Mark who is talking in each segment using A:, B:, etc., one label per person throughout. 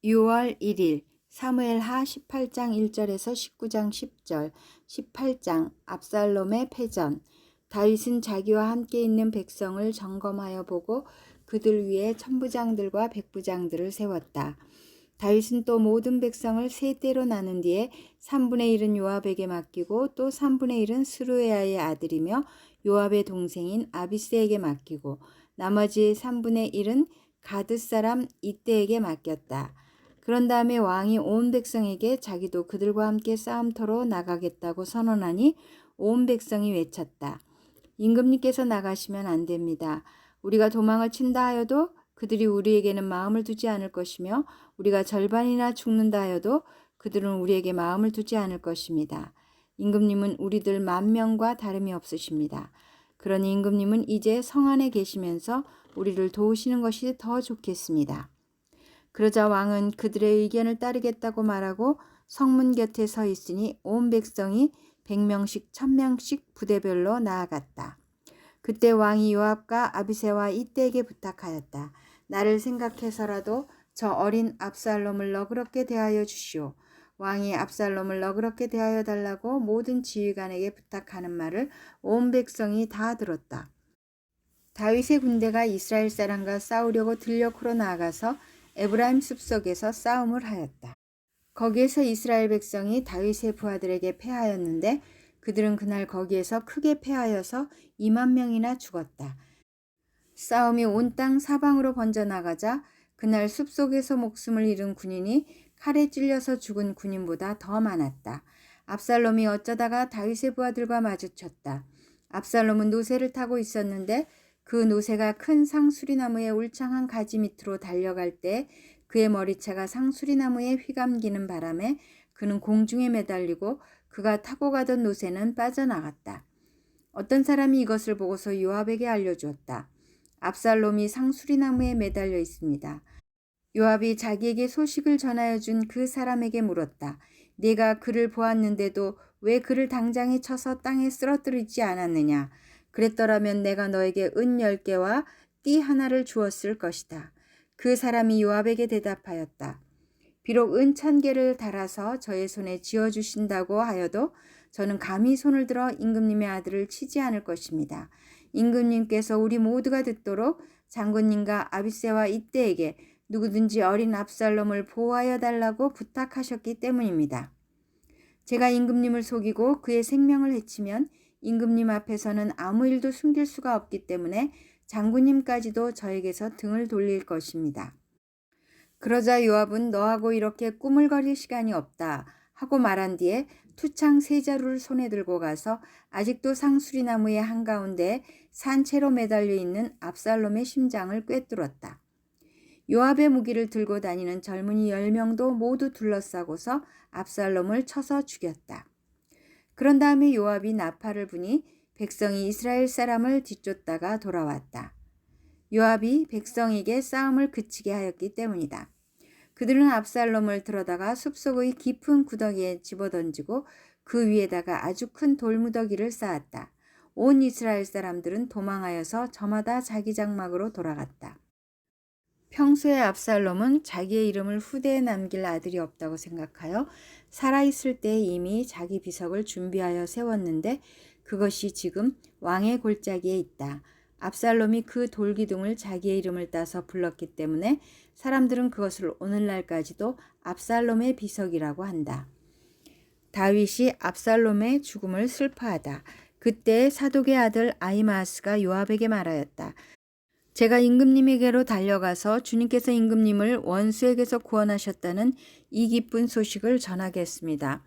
A: 6월 1일 사무엘하 18장 1절에서 19장 10절, 18장 압살롬의 패전. 다윗은 자기와 함께 있는 백성을 점검하여 보고 그들 위에 천부장들과 백부장들을 세웠다. 다윗은 또 모든 백성을 세 떼로 나눈 뒤에 3분의 1은 요압에게 맡기고 또 3분의 1은 스루야의 아들이며 요압의 동생인 아비스에게 맡기고 나머지 3분의 1은 가드 사람 이때에게 맡겼다. 그런 다음에 왕이 온 백성에게 자기도 그들과 함께 싸움터로 나가겠다고 선언하니 온 백성이 외쳤다. 임금님께서 나가시면 안 됩니다. 우리가 도망을 친다 하여도 그들이 우리에게는 마음을 두지 않을 것이며 우리가 절반이나 죽는다 하여도 그들은 우리에게 마음을 두지 않을 것입니다. 임금님은 우리들 10,000명과 다름이 없으십니다. 그러니 임금님은 이제 성 안에 계시면서 우리를 도우시는 것이 더 좋겠습니다. 그러자 왕은 그들의 의견을 따르겠다고 말하고 성문 곁에 서 있으니 온 백성이 100명씩 1000명씩 부대별로 나아갔다. 그때 왕이 요압과 아비새와 이때에게 부탁하였다. 나를 생각해서라도 저 어린 압살롬을 너그럽게 대하여 주시오. 왕이 압살롬을 너그럽게 대하여 달라고 모든 지휘관에게 부탁하는 말을 온 백성이 다 들었다. 다윗의 군대가 이스라엘 사람과 싸우려고 들녘으로 나아가서 에브라임 숲속에서 싸움을 하였다. 거기에서 이스라엘 백성이 다윗의 부하들에게 패하였는데 그들은 그날 거기에서 크게 패하여서 20,000명이나 죽었다. 싸움이 온 땅 사방으로 번져나가자 그날 숲속에서 목숨을 잃은 군인이 칼에 찔려서 죽은 군인보다 더 많았다. 압살롬이 어쩌다가 다윗의 부하들과 마주쳤다. 압살롬은 노새를 타고 있었는데 그 노새가 큰 상수리나무의 울창한 가지 밑으로 달려갈 때 그의 머리채가 상수리나무에 휘감기는 바람에 그는 공중에 매달리고 그가 타고 가던 노새는 빠져나갔다. 어떤 사람이 이것을 보고서 요압에게 알려주었다. 압살롬이 상수리나무에 매달려 있습니다. 요압이 자기에게 소식을 전하여 준 그 사람에게 물었다. 네가 그를 보았는데도 왜 그를 당장에 쳐서 땅에 쓰러뜨리지 않았느냐? 그랬더라면 내가 너에게 은 10개와 띠 하나를 주었을 것이다. 그 사람이 요압에게 대답하였다. 비록 은 1000개를 달아서 저의 손에 쥐어주신다고 하여도 저는 감히 손을 들어 임금님의 아들을 치지 않을 것입니다. 임금님께서 우리 모두가 듣도록 장군님과 아비새와 이때에게 누구든지 어린 압살롬을 보호하여 달라고 부탁하셨기 때문입니다. 제가 임금님을 속이고 그의 생명을 해치면 임금님 앞에서는 아무 일도 숨길 수가 없기 때문에 장군님까지도 저에게서 등을 돌릴 것입니다. 그러자 요압은 너하고 이렇게 꾸물거릴 시간이 없다 하고 말한 뒤에 투창 3자루를 손에 들고 가서 아직도 상수리나무의 한가운데 산채로 매달려 있는 압살롬의 심장을 꿰뚫었다. 요압의 무기를 들고 다니는 젊은이 10명도 모두 둘러싸고서 압살롬을 쳐서 죽였다. 그런 다음에 요압이 나팔을 부니 백성이 이스라엘 사람을 뒤쫓다가 돌아왔다. 요압이 백성에게 싸움을 그치게 하였기 때문이다. 그들은 압살롬을 들어다가 숲속의 깊은 구덩이에 집어던지고 그 위에다가 아주 큰 돌무더기를 쌓았다. 온 이스라엘 사람들은 도망하여서 저마다 자기 장막으로 돌아갔다. 평소에 압살롬은 자기의 이름을 후대에 남길 아들이 없다고 생각하여 살아있을 때 이미 자기 비석을 준비하여 세웠는데 그것이 지금 왕의 골짜기에 있다. 압살롬이 그 돌기둥을 자기의 이름을 따서 불렀기 때문에 사람들은 그것을 오늘날까지도 압살롬의 비석이라고 한다. 다윗이 압살롬의 죽음을 슬퍼하다. 그때 사독의 아들 아히마아스가 요압에게 말하였다. 제가 임금님에게로 달려가서 주님께서 임금님을 원수에게서 구원하셨다는 이 기쁜 소식을 전하겠습니다.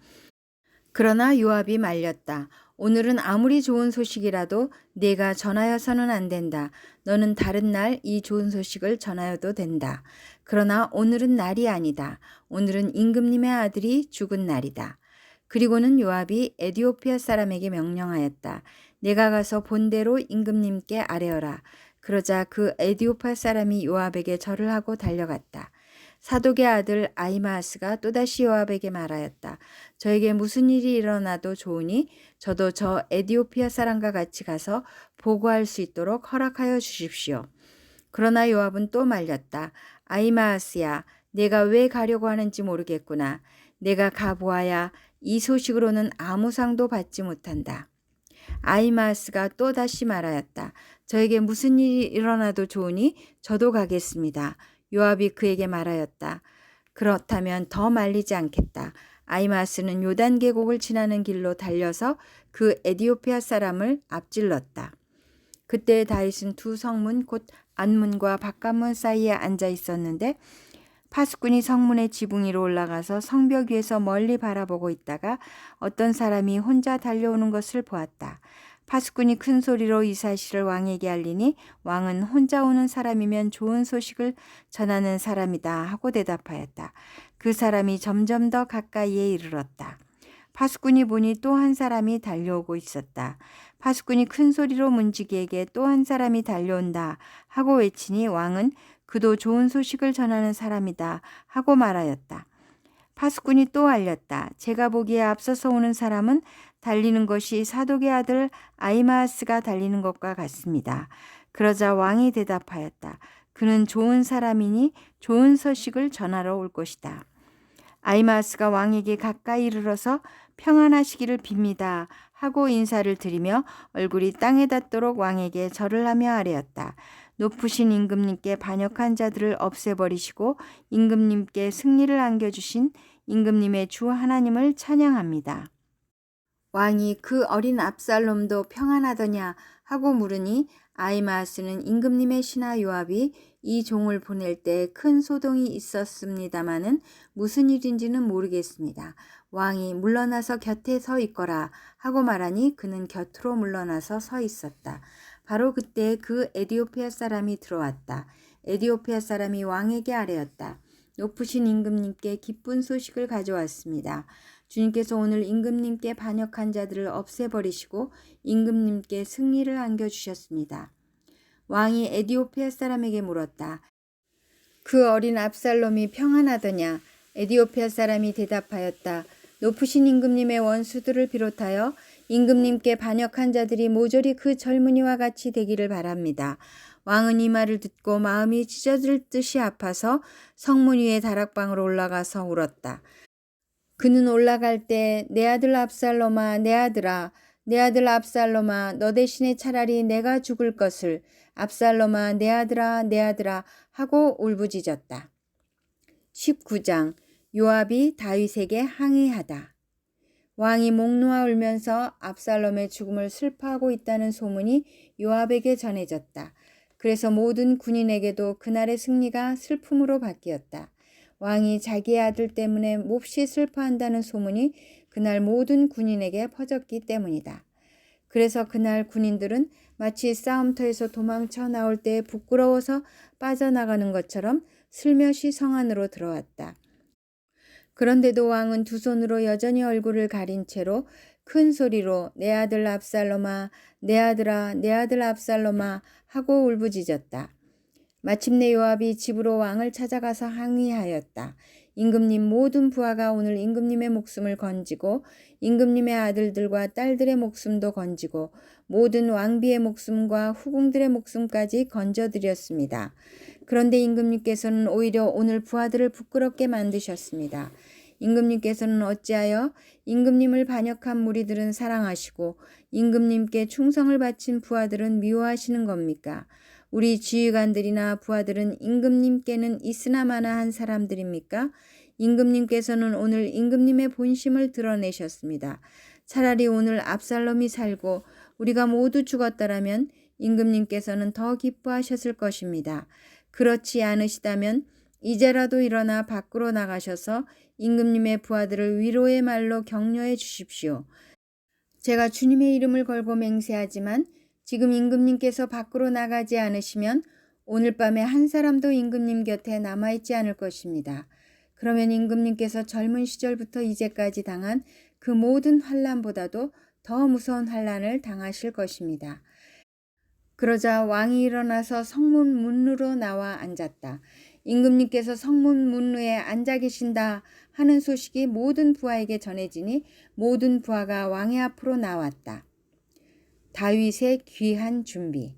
A: 그러나 요압이 말렸다. 오늘은 아무리 좋은 소식이라도 내가 전하여서는 안 된다. 너는 다른 날 이 좋은 소식을 전하여도 된다. 그러나 오늘은 날이 아니다. 오늘은 임금님의 아들이 죽은 날이다. 그리고는 요압이 에디오피아 사람에게 명령하였다. 내가 가서 본대로 임금님께 아뢰어라. 그러자 그 에디오피아 사람이 요압에게 절을 하고 달려갔다. 사독의 아들 아히마아스가 또다시 요압에게 말하였다. 저에게 무슨 일이 일어나도 좋으니 저도 저 에디오피아 사람과 같이 가서 보고할 수 있도록 허락하여 주십시오. 그러나 요압은 또 말렸다. 아히마아스야, 내가 왜 가려고 하는지 모르겠구나. 내가 가보아야 이 소식으로는 아무 상도 받지 못한다. 아히마아스가 또 다시 말하였다. 저에게 무슨 일이 일어나도 좋으니 저도 가겠습니다. 요압이 그에게 말하였다. 그렇다면 더 말리지 않겠다. 아히마아스는 요단 계곡을 지나는 길로 달려서 그 에디오피아 사람을 앞질렀다. 그때 다윗은 두 성문 곧 안문과 바깥문 사이에 앉아 있었는데 파수꾼이 성문의 지붕 위로 올라가서 성벽 위에서 멀리 바라보고 있다가 어떤 사람이 혼자 달려오는 것을 보았다. 파수꾼이 큰 소리로 이 사실을 왕에게 알리니 왕은 혼자 오는 사람이면 좋은 소식을 전하는 사람이다 하고 대답하였다. 그 사람이 점점 더 가까이에 이르렀다. 파수꾼이 보니 또 한 사람이 달려오고 있었다. 파수꾼이 큰 소리로 문지기에게 또 한 사람이 달려온다 하고 외치니 왕은 그도 좋은 소식을 전하는 사람이다 하고 말하였다. 파수꾼이 또 알렸다. 제가 보기에 앞서서 오는 사람은 달리는 것이 사독의 아들 아히마아스가 달리는 것과 같습니다. 그러자 왕이 대답하였다. 그는 좋은 사람이니 좋은 소식을 전하러 올 것이다. 아히마아스가 왕에게 가까이 이르러서 평안하시기를 빕니다 하고 인사를 드리며 얼굴이 땅에 닿도록 왕에게 절을 하며 아뢰었다. 높으신 임금님께 반역한 자들을 없애버리시고 임금님께 승리를 안겨주신 임금님의 주 하나님을 찬양합니다. 왕이 그 어린 압살롬도 평안하더냐 하고 물으니 아히마아스는 임금님의 신하 요압이 이 종을 보낼 때 큰 소동이 있었습니다마는 무슨 일인지는 모르겠습니다. 왕이 물러나서 곁에 서 있거라 하고 말하니 그는 곁으로 물러나서 서 있었다. 바로 그때 그 에디오피아 사람이 들어왔다. 에디오피아 사람이 왕에게 아뢰었다. 높으신 임금님께 기쁜 소식을 가져왔습니다. 주님께서 오늘 임금님께 반역한 자들을 없애버리시고 임금님께 승리를 안겨주셨습니다. 왕이 에디오피아 사람에게 물었다. 그 어린 압살롬이 평안하더냐? 에디오피아 사람이 대답하였다. 높으신 임금님의 원수들을 비롯하여 임금님께 반역한 자들이 모조리 그 젊은이와 같이 되기를 바랍니다. 왕은 이 말을 듣고 마음이 찢어질 듯이 아파서 성문 위에 다락방으로 올라가서 울었다. 그는 올라갈 때 내 아들 압살롬아, 내 아들아, 내 아들 압살롬아, 너 대신에 차라리 내가 죽을 것을, 압살롬아, 내 아들아, 내 아들아 하고 울부짖었다. 19장 요압이 다윗에게 항의하다. 왕이 목 놓아 울면서 압살롬의 죽음을 슬퍼하고 있다는 소문이 요압에게 전해졌다. 그래서 모든 군인에게도 그날의 승리가 슬픔으로 바뀌었다. 왕이 자기의 아들 때문에 몹시 슬퍼한다는 소문이 그날 모든 군인에게 퍼졌기 때문이다. 그래서 그날 군인들은 마치 싸움터에서 도망쳐 나올 때 부끄러워서 빠져나가는 것처럼 슬며시 성 안으로 들어왔다. 그런데도 왕은 두 손으로 여전히 얼굴을 가린 채로 큰 소리로 내 아들 압살롬아, 내 아들아, 내 아들 압살롬아 하고 울부짖었다. 마침내 요압이 집으로 왕을 찾아가서 항의하였다. 임금님 모든 부하가 오늘 임금님의 목숨을 건지고 임금님의 아들들과 딸들의 목숨도 건지고 모든 왕비의 목숨과 후궁들의 목숨까지 건져드렸습니다. 그런데 임금님께서는 오히려 오늘 부하들을 부끄럽게 만드셨습니다. 임금님께서는 어찌하여 임금님을 반역한 무리들은 사랑하시고 임금님께 충성을 바친 부하들은 미워하시는 겁니까? 우리 지휘관들이나 부하들은 임금님께는 있으나마나한 사람들입니까? 임금님께서는 오늘 임금님의 본심을 드러내셨습니다. 차라리 오늘 압살롬이 살고 우리가 모두 죽었더라면 임금님께서는 더 기뻐하셨을 것입니다. 그렇지 않으시다면 이제라도 일어나 밖으로 나가셔서 임금님의 부하들을 위로의 말로 격려해 주십시오. 제가 주님의 이름을 걸고 맹세하지만 지금 임금님께서 밖으로 나가지 않으시면 오늘 밤에 한 사람도 임금님 곁에 남아있지 않을 것입니다. 그러면 임금님께서 젊은 시절부터 이제까지 당한 그 모든 환난보다도 더 무서운 환난을 당하실 것입니다. 그러자 왕이 일어나서 성문 문으로 나와 앉았다. 임금님께서 성문 문루에 앉아 계신다 하는 소식이 모든 부하에게 전해지니 모든 부하가 왕의 앞으로 나왔다. 다윗의 귀한 준비.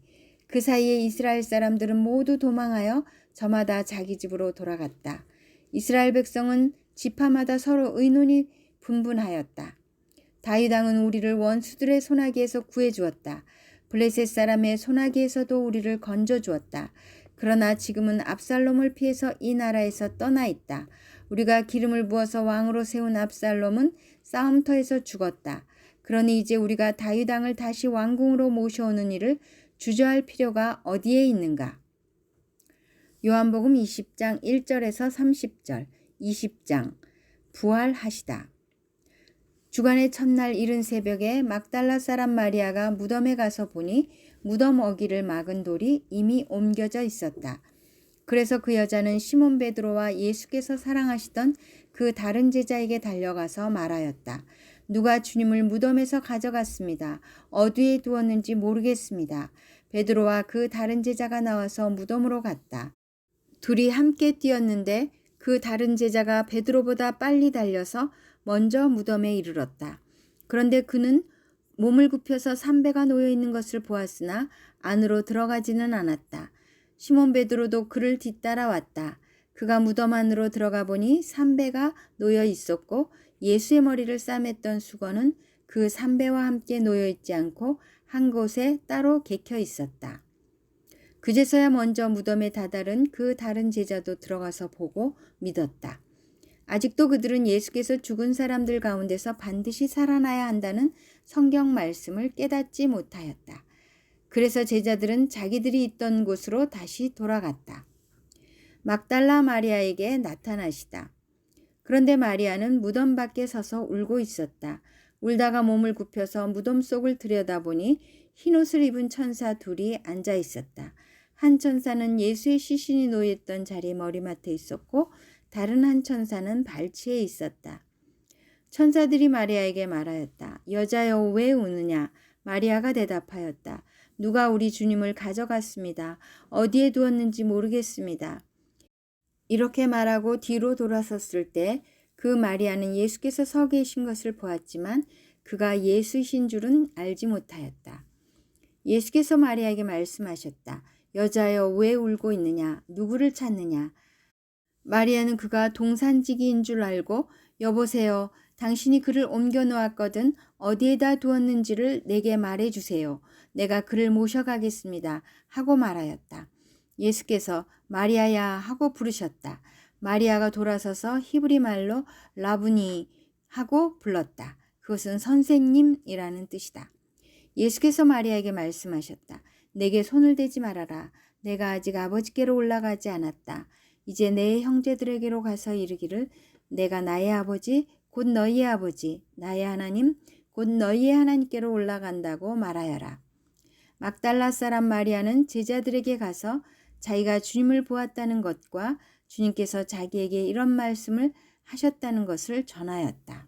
A: 그 사이에 이스라엘 사람들은 모두 도망하여 저마다 자기 집으로 돌아갔다. 이스라엘 백성은 지파마다 서로 의논이 분분하였다. 다윗 왕은 우리를 원수들의 손아귀에서 구해주었다. 블레셋 사람의 손아귀에서도 우리를 건져주었다. 그러나 지금은 압살롬을 피해서 이 나라에서 떠나 있다. 우리가 기름을 부어서 왕으로 세운 압살롬은 싸움터에서 죽었다. 그러니 이제 우리가 다윗 왕을 다시 왕궁으로 모셔오는 일을 주저할 필요가 어디에 있는가? 요한복음 20장 1절에서 30절, 20장 부활하시다. 주간의 첫날 이른 새벽에 막달라 사람 마리아가 무덤에 가서 보니 무덤 어기를 막은 돌이 이미 옮겨져 있었다. 그래서 그 여자는 시몬 베드로와 예수께서 사랑하시던 그 다른 제자에게 달려가서 말하였다. 누가 주님을 무덤에서 가져갔습니다. 어디에 두었는지 모르겠습니다. 베드로와 그 다른 제자가 나와서 무덤으로 갔다. 둘이 함께 뛰었는데 그 다른 제자가 베드로보다 빨리 달려서 먼저 무덤에 이르렀다. 그런데 그는 몸을 굽혀서 삼배가 놓여 있는 것을 보았으나 안으로 들어가지는 않았다. 시몬 베드로도 그를 뒤따라왔다. 그가 무덤 안으로 들어가 보니 삼배가 놓여 있었고 예수의 머리를 싸맸던 수건은 그 삼배와 함께 놓여 있지 않고 한 곳에 따로 개켜 있었다. 그제서야 먼저 무덤에 다다른 그 다른 제자도 들어가서 보고 믿었다. 아직도 그들은 예수께서 죽은 사람들 가운데서 반드시 살아나야 한다는 성경 말씀을 깨닫지 못하였다. 그래서 제자들은 자기들이 있던 곳으로 다시 돌아갔다. 막달라 마리아에게 나타나시다. 그런데 마리아는 무덤 밖에 서서 울고 있었다. 울다가 몸을 굽혀서 무덤 속을 들여다보니 흰옷을 입은 천사 둘이 앉아 있었다. 한 천사는 예수의 시신이 놓여있던 자리 머리맡에 있었고 다른 한 천사는 발치에 있었다. 천사들이 마리아에게 말하였다. 여자여 왜 우느냐? 마리아가 대답하였다. 누가 우리 주님을 가져갔습니다. 어디에 두었는지 모르겠습니다. 이렇게 말하고 뒤로 돌아섰을 때 그 마리아는 예수께서 서 계신 것을 보았지만 그가 예수이신 줄은 알지 못하였다. 예수께서 마리아에게 말씀하셨다. 여자여 왜 울고 있느냐? 누구를 찾느냐? 마리아는 그가 동산지기인 줄 알고 여보세요. 당신이 그를 옮겨 놓았거든 어디에다 두었는지를 내게 말해주세요. 내가 그를 모셔가겠습니다. 하고 말하였다. 예수께서 마리아야 하고 부르셨다. 마리아가 돌아서서 히브리 말로 라부니 하고 불렀다. 그것은 선생님이라는 뜻이다. 예수께서 마리아에게 말씀하셨다. 내게 손을 대지 말아라. 내가 아직 아버지께로 올라가지 않았다. 이제 내 형제들에게로 가서 이르기를 내가 나의 아버지 곧 너희의 아버지 나의 하나님 곧 너희의 하나님께로 올라간다고 말하여라. 막달라 사람 마리아는 제자들에게 가서 자기가 주님을 보았다는 것과 주님께서 자기에게 이런 말씀을 하셨다는 것을 전하였다.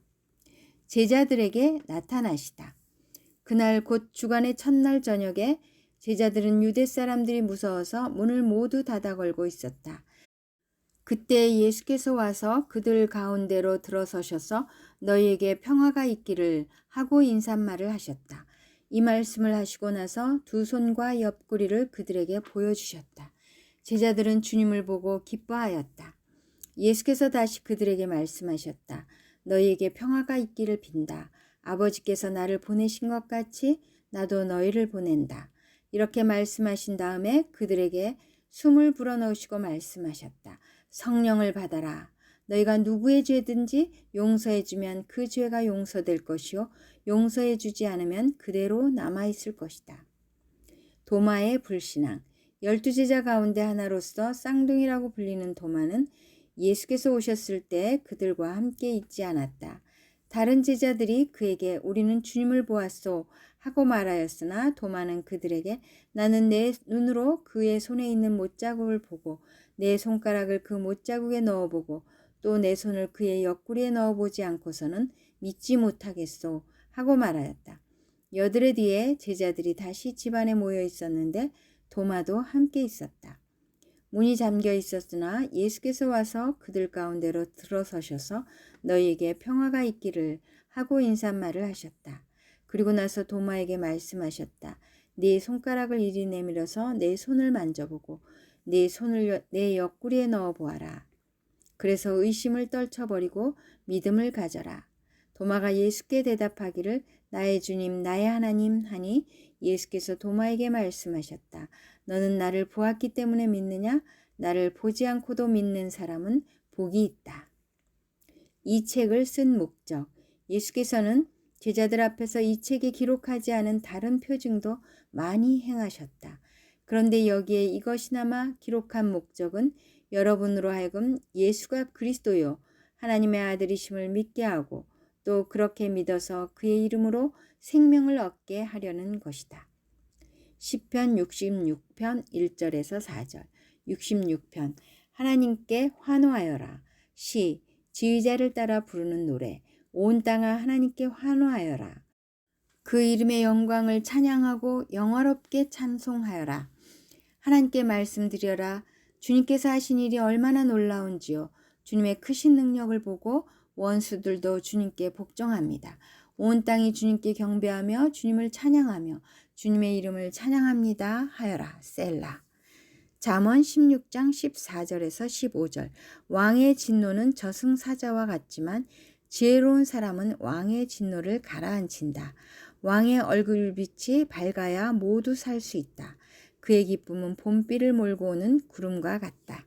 A: 제자들에게 나타나시다. 그날 곧 주간의 첫날 저녁에 제자들은 유대 사람들이 무서워서 문을 모두 닫아 걸고 있었다. 그때 예수께서 와서 그들 가운데로 들어서셔서 너희에게 평화가 있기를 하고 인사말을 하셨다. 이 말씀을 하시고 나서 두 손과 옆구리를 그들에게 보여주셨다. 제자들은 주님을 보고 기뻐하였다. 예수께서 다시 그들에게 말씀하셨다. 너희에게 평화가 있기를 빈다. 아버지께서 나를 보내신 것 같이 나도 너희를 보낸다. 이렇게 말씀하신 다음에 그들에게 숨을 불어넣으시고 말씀하셨다. 성령을 받아라. 너희가 누구의 죄든지 용서해주면 그 죄가 용서될 것이요 용서해주지 않으면 그대로 남아있을 것이다. 도마의 불신앙. 12제자 가운데 하나로서 쌍둥이라고 불리는 도마는 예수께서 오셨을 때 그들과 함께 있지 않았다. 다른 제자들이 그에게 우리는 주님을 보았소 하고 말하였으나 도마는 그들에게 나는 내 눈으로 그의 손에 있는 못자국을 보고 내 손가락을 그 못자국에 넣어보고 또 내 손을 그의 옆구리에 넣어보지 않고서는 믿지 못하겠소 하고 말하였다. 여드레 뒤에 제자들이 다시 집안에 모여 있었는데 도마도 함께 있었다. 문이 잠겨 있었으나 예수께서 와서 그들 가운데로 들어서셔서 너희에게 평화가 있기를 하고 인사말을 하셨다. 그리고 나서 도마에게 말씀하셨다. 네 손가락을 이리 내밀어서 내 손을 만져보고 내 손을 내 옆구리에 넣어보아라. 그래서 의심을 떨쳐버리고 믿음을 가져라. 도마가 예수께 대답하기를 나의 주님 나의 하나님 하니 예수께서 도마에게 말씀하셨다. 너는 나를 보았기 때문에 믿느냐? 나를 보지 않고도 믿는 사람은 복이 있다. 이 책을 쓴 목적. 예수께서는 제자들 앞에서 이 책에 기록하지 않은 다른 표징도 많이 행하셨다. 그런데 여기에 이것이나마 기록한 목적은 여러분으로 하여금 예수가 그리스도요 하나님의 아들이심을 믿게 하고 또 그렇게 믿어서 그의 이름으로 생명을 얻게 하려는 것이다. 시편 66편 1절에서 4절. 66편 하나님께 환호하여라. 시 지휘자를 따라 부르는 노래. 온 땅아 하나님께 환호하여라. 그 이름의 영광을 찬양하고 영화롭게 찬송하여라. 하나님께 말씀드려라. 주님께서 하신 일이 얼마나 놀라운지요. 주님의 크신 능력을 보고 원수들도 주님께 복종합니다. 온 땅이 주님께 경배하며 주님을 찬양하며 주님의 이름을 찬양합니다 하여라. 셀라. 잠언 16장 14절에서 15절. 왕의 진노는 저승사자와 같지만 지혜로운 사람은 왕의 진노를 가라앉힌다. 왕의 얼굴빛이 밝아야 모두 살 수 있다. 그의 기쁨은 봄비를 몰고 오는 구름과 같다.